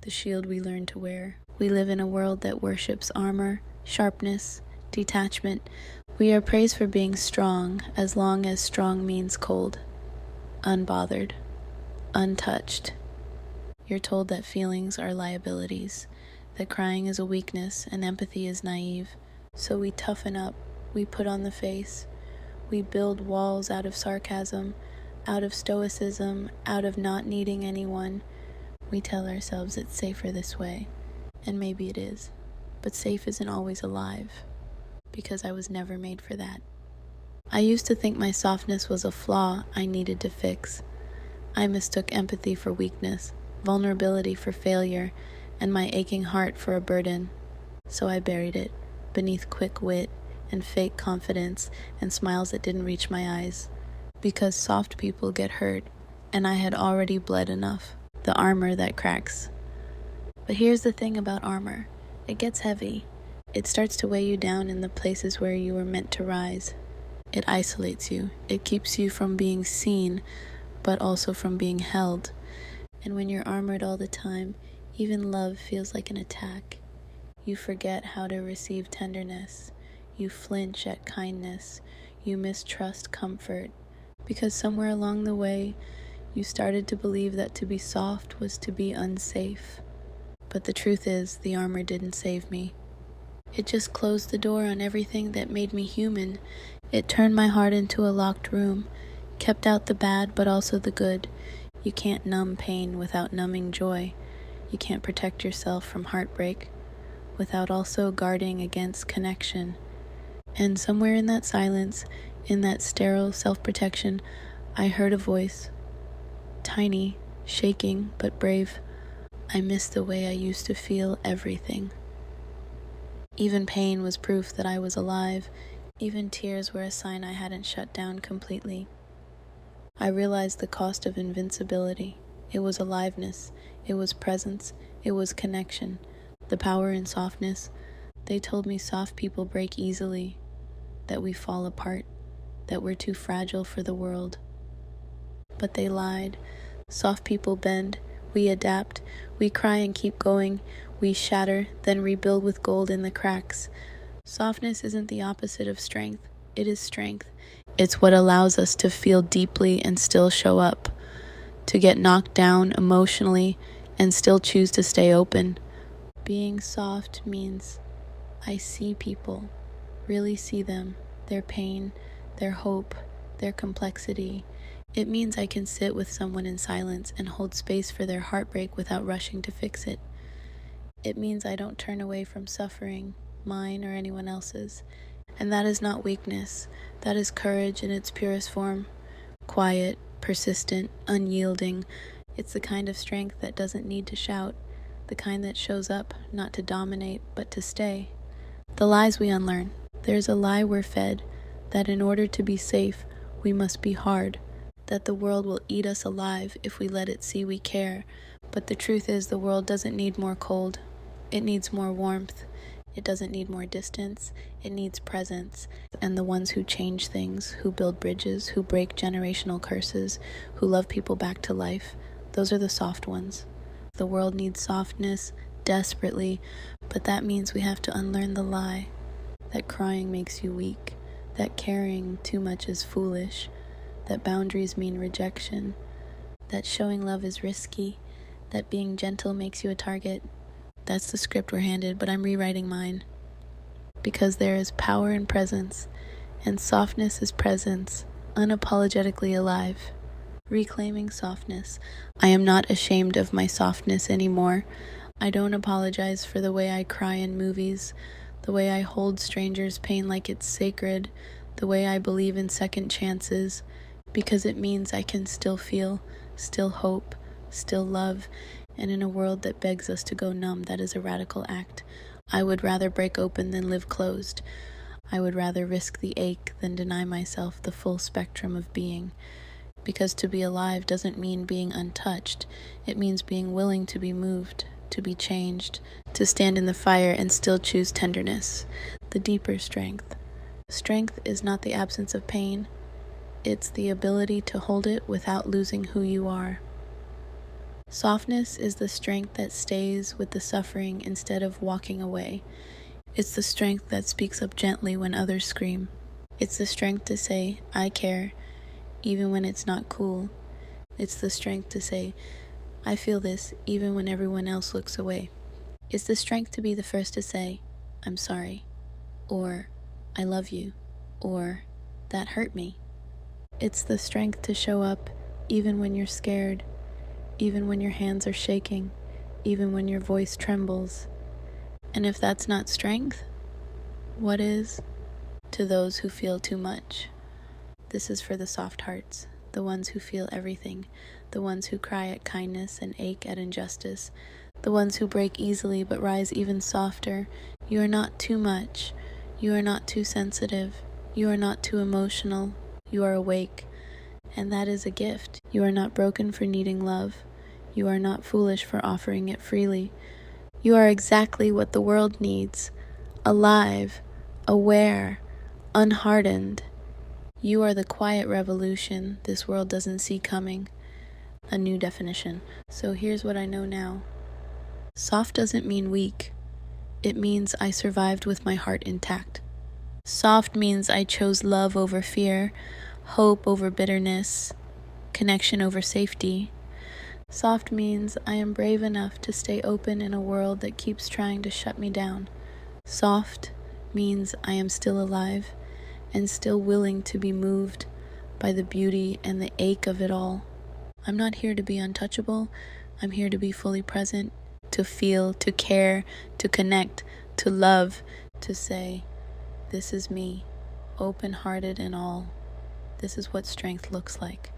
the shield we learn to wear. We live in a world that worships armor, sharpness, detachment. We are praised for being strong, as long as strong means cold, unbothered, untouched. You're told that feelings are liabilities, that crying is a weakness and empathy is naive. So we toughen up, we put on the face, we build walls out of sarcasm, out of stoicism, out of not needing anyone. We tell ourselves it's safer this way, and maybe it is, but safe isn't always alive, because I was never made for that. I used to think my softness was a flaw I needed to fix. I mistook empathy for weakness, vulnerability for failure, and my aching heart for a burden. So I buried it beneath quick wit and fake confidence and smiles that didn't reach my eyes. Because soft people get hurt, and I had already bled enough. The armor that cracks. But here's the thing about armor. It gets heavy. It starts to weigh you down in the places where you were meant to rise. It isolates you. It keeps you from being seen, but also from being held. And when you're armored all the time, even love feels like an attack. You forget how to receive tenderness. You flinch at kindness. You mistrust comfort. Because somewhere along the way, you started to believe that to be soft was to be unsafe. But the truth is, the armor didn't save me. It just closed the door on everything that made me human. It turned my heart into a locked room, kept out the bad but also the good. You can't numb pain without numbing joy. You can't protect yourself from heartbreak without also guarding against connection. And somewhere in that silence, in that sterile self-protection, I heard a voice. Tiny, shaking, but brave. I missed the way I used to feel everything. Even pain was proof that I was alive. Even tears were a sign I hadn't shut down completely. I realized the cost of invincibility. It was aliveness. It was presence. It was connection. The power in softness. They told me soft people break easily, that we fall apart, that we're too fragile for the world. But they lied. Soft people bend. We adapt. We cry and keep going. We shatter, then rebuild with gold in the cracks. Softness isn't the opposite of strength. It is strength. It's what allows us to feel deeply and still show up, to get knocked down emotionally and still choose to stay open. Being soft means I see people, really see them, their pain, their hope, their complexity. It means I can sit with someone in silence and hold space for their heartbreak without rushing to fix it. It means I don't turn away from suffering, mine or anyone else's. And that is not weakness. That is courage in its purest form. Quiet, persistent, unyielding. It's the kind of strength that doesn't need to shout. The kind that shows up, not to dominate, but to stay. The lies we unlearn. There's a lie we're fed, that in order to be safe, we must be hard. That the world will eat us alive if we let it see we care. But the truth is, the world doesn't need more cold. It needs more warmth. It doesn't need more distance. It needs presence. And the ones who change things, who build bridges, who break generational curses, who love people back to life, those are the soft ones. The world needs softness desperately, but that means we have to unlearn the lie that crying makes you weak, that caring too much is foolish, that boundaries mean rejection, that showing love is risky, that being gentle makes you a target. That's the script we're handed, but I'm rewriting mine. Because there is power in presence, and softness is presence, unapologetically alive. Reclaiming softness. I am not ashamed of my softness anymore. I don't apologize for the way I cry in movies, the way I hold strangers' pain like it's sacred, the way I believe in second chances, because it means I can still feel, still hope, still love, and in a world that begs us to go numb, that is a radical act. I would rather break open than live closed. I would rather risk the ache than deny myself the full spectrum of being. Because to be alive doesn't mean being untouched. It means being willing to be moved, to be changed, to stand in the fire and still choose tenderness, the deeper strength. Strength is not the absence of pain. It's the ability to hold it without losing who you are. Softness is the strength that stays with the suffering instead of walking away. It's the strength that speaks up gently when others scream. It's the strength to say, I care, even when it's not cool. It's the strength to say, I feel this, even when everyone else looks away. It's the strength to be the first to say, I'm sorry, or I love you, or that hurt me. It's the strength to show up even when you're scared, even when your hands are shaking, even when your voice trembles. And if that's not strength, what is? To those who feel too much. This is for the soft hearts, the ones who feel everything, the ones who cry at kindness and ache at injustice, the ones who break easily but rise even softer. You are not too much. You are not too sensitive. You are not too emotional. You are awake, and that is a gift. You are not broken for needing love. You are not foolish for offering it freely. You are exactly what the world needs, alive, aware, unhardened. You are the quiet revolution this world doesn't see coming. A new definition. So here's what I know now. Soft doesn't mean weak. It means I survived with my heart intact. Soft means I chose love over fear, hope over bitterness, connection over safety. Soft means I am brave enough to stay open in a world that keeps trying to shut me down. Soft means I am still alive and still willing to be moved by the beauty and the ache of it all. I'm not here to be untouchable. I'm here to be fully present, to feel, to care, to connect, to love, to say, this is me, open-hearted and all. This is what strength looks like.